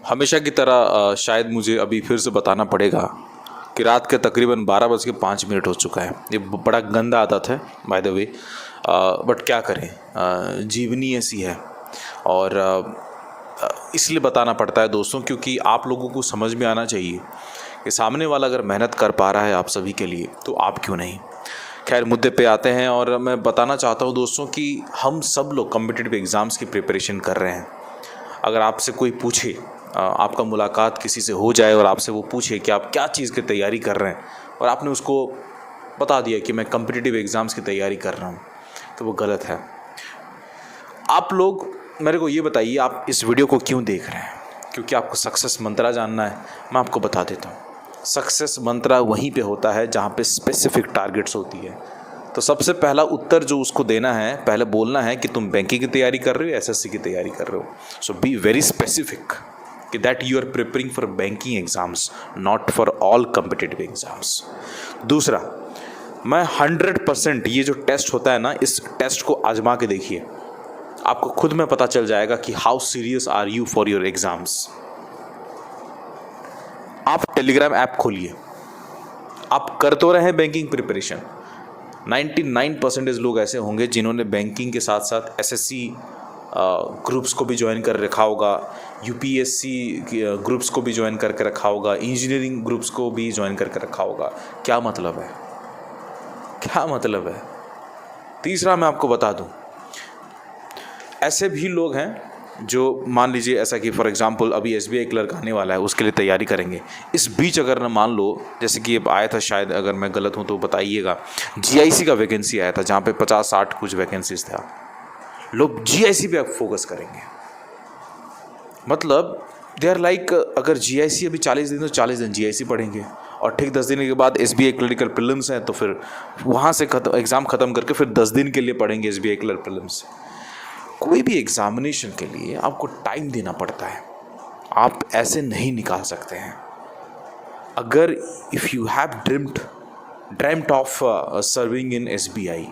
हमेशा की तरह शायद मुझे अभी फिर से बताना पड़ेगा कि रात के तकरीबन 12:05 हो चुका है। ये बड़ा गंदा आदत है बाय द वे, बट क्या करें, जीवनी ऐसी है। और इसलिए बताना पड़ता है दोस्तों, क्योंकि आप लोगों को समझ में आना चाहिए कि सामने वाला अगर मेहनत कर पा रहा है आप सभी के लिए, तो आप क्यों नहीं। खैर, मुद्दे पे आते हैं और मैं बताना चाहता हूँ दोस्तों कि हम सब लोग कॉम्पिटिटिव एग्ज़ाम्स की प्रिपरेशन कर रहे हैं। अगर आपसे कोई पूछे, आपका मुलाकात किसी से हो जाए और आपसे वो पूछे कि आप क्या चीज़ की तैयारी कर रहे हैं, और आपने उसको बता दिया कि मैं कॉम्पिटिटिव एग्ज़ाम्स की तैयारी कर रहा हूँ, तो वो गलत है। आप लोग मेरे को ये बताइए, आप इस वीडियो को क्यों देख रहे हैं? क्योंकि आपको सक्सेस मंत्रा जानना है। मैं आपको बता देता हूँ, सक्सेस मंत्रा वहीं पे होता है जहाँ पे स्पेसिफिक टारगेट्स होती है। तो सबसे पहला उत्तर जो उसको देना है, पहले बोलना है कि तुम बैंकिंग की तैयारी कर रहे हो, एसएससी की तैयारी कर रहे हो। सो बी वेरी स्पेसिफिक कि that you are preparing for banking exams, not for all competitive exams. दूसरा, मैं 100% ये जो टेस्ट होता है ना, इस टेस्ट को आजमा के देखिए, आपको खुद में पता चल जाएगा कि how serious are you for your exams. आप टेलीग्राम ऐप खोलिए, आप कर तो रहे हैं बैंकिंग प्रिपरेशन। 99% लोग ऐसे होंगे जिन्होंने बैंकिंग के साथ साथ एसएससी ग्रुप्स को भी ज्वाइन कर रखा होगा, यूपीएससी ग्रुप्स को भी ज्वाइन करके रखा होगा, इंजीनियरिंग ग्रुप्स को भी ज्वाइन करके रखा होगा। क्या मतलब है, क्या मतलब है? तीसरा, मैं आपको बता दूं, ऐसे भी लोग हैं जो मान लीजिए ऐसा कि फॉर एग्जांपल अभी एसबीआई क्लर्क आने वाला है, उसके लिए तैयारी करेंगे। इस बीच अगर ना मान लो, जैसे कि अब आया था, शायद अगर मैं गलत हूँ तो बताइएगा, जीआईसी का वैकेंसी आया था जहाँ पे 50-60 कुछ वैकेंसीज था। लोग जीआईसी पे अब फोकस करेंगे। मतलब दे आर लाइक, अगर जीआईसी अभी 40 दिन तो 40 दिन जीआईसी पढ़ेंगे, और ठीक 10 दिन के बाद एसबीआई क्लरिकल प्रीलिम्स हैं, तो फिर वहाँ से एग्ज़ाम ख़त्म करके फिर 10 दिन के लिए पढ़ेंगे एसबीआई क्लर्क प्रीलिम्स। कोई भी एग्जामिनेशन के लिए आपको टाइम देना पड़ता है, आप ऐसे नहीं निकाल सकते हैं। अगर if you have dreamed of serving in SBI,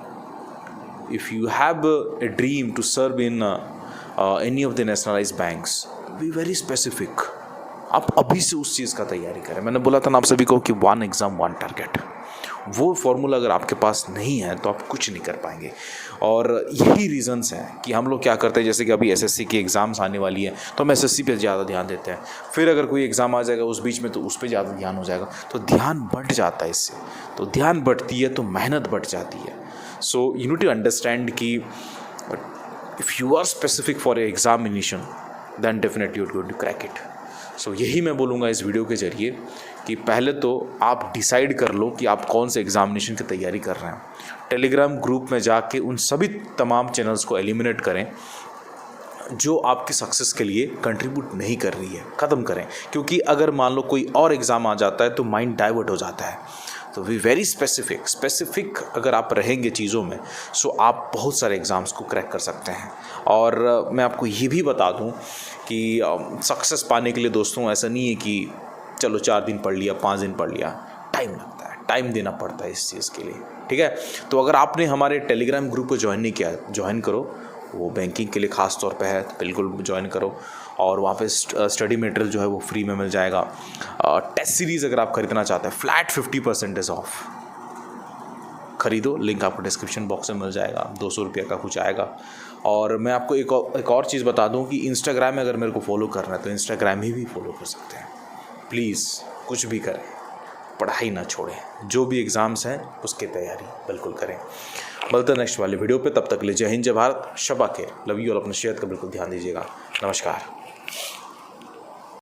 if you have a dream to serve in any of the nationalized banks, be very specific। आप अभी से उस चीज़ का तैयारी करें। मैंने बोला था ना आप सभी को कि 1 एग्ज़ाम 1 टारगेट। वो फॉर्मूला अगर आपके पास नहीं है तो आप कुछ नहीं कर पाएंगे। और यही रीज़न्स हैं कि हम लोग क्या करते हैं, जैसे कि अभी एसएससी की एग्ज़ाम्स आने वाली है तो हम एसएससी पे ज़्यादा ध्यान देते हैं। फिर अगर कोई एग्ज़ाम आ जाएगा उस बीच में तो उस पर ज़्यादा ध्यान हो जाएगा, तो ध्यान बढ़ जाता है। इससे तो ध्यान बढ़ती है तो मेहनत बढ़ जाती है। So you need to understand कि if you are specific for a examination then definitely you are going to crack it. So यही मैं बोलूँगा इस वीडियो के ज़रिए कि पहले तो आप डिसाइड कर लो कि आप कौन से एग्ज़ामिनेशन की तैयारी कर रहे हैं। टेलीग्राम ग्रुप में जाके उन सभी तमाम चैनल्स को एलिमिनेट करें जो आपकी सक्सेस के लिए कंट्रीब्यूट नहीं कर रही है, ख़त्म करें। क्योंकि अगर मान लो कोई और एग्ज़ाम आ जाता है तो माइंड डाइवर्ट हो जाता है। तो वी वेरी स्पेसिफिक अगर आप रहेंगे चीज़ों में, सो आप बहुत सारे एग्ज़ाम्स को क्रैक कर सकते हैं। और मैं आपको ये भी बता दूं कि सक्सेस पाने के लिए दोस्तों ऐसा नहीं है कि चलो 4 दिन पढ़ लिया, 5 दिन पढ़ लिया। टाइम लगता है, टाइम देना पड़ता है इस चीज़ के लिए, ठीक है। तो अगर आपने हमारे टेलीग्राम ग्रुप को ज्वाइन नहीं किया, ज्वाइन करो। वो बैंकिंग के लिए ख़ास तौर पे है, तो बिल्कुल ज्वाइन करो। और वहाँ पे स्टडी मटेरियल जो है वो फ्री में मिल जाएगा। टेस्ट सीरीज़ अगर आप खरीदना चाहते हैं, फ्लैट 50% ऑफ खरीदो। लिंक आपको डिस्क्रिप्शन बॉक्स में मिल जाएगा। 200 रुपये का कुछ आएगा। और मैं आपको एक और चीज़ बता दूं कि इंस्टाग्राम में अगर मेरे को फॉलो करना है तो इंस्टाग्राम ही भी फॉलो कर सकते हैं। प्लीज़ कुछ भी करें, पढ़ाई ना छोड़ें। जो भी एग्ज़ाम्स हैं उसकी तैयारी बिल्कुल करें। मिलते हैं नेक्स्ट वाले वीडियो पे, तब तक के लिए जय हिंद, जय भारत, शबा खैर, लव यू। और अपने सेहत का बिल्कुल ध्यान दीजिएगा। नमस्कार।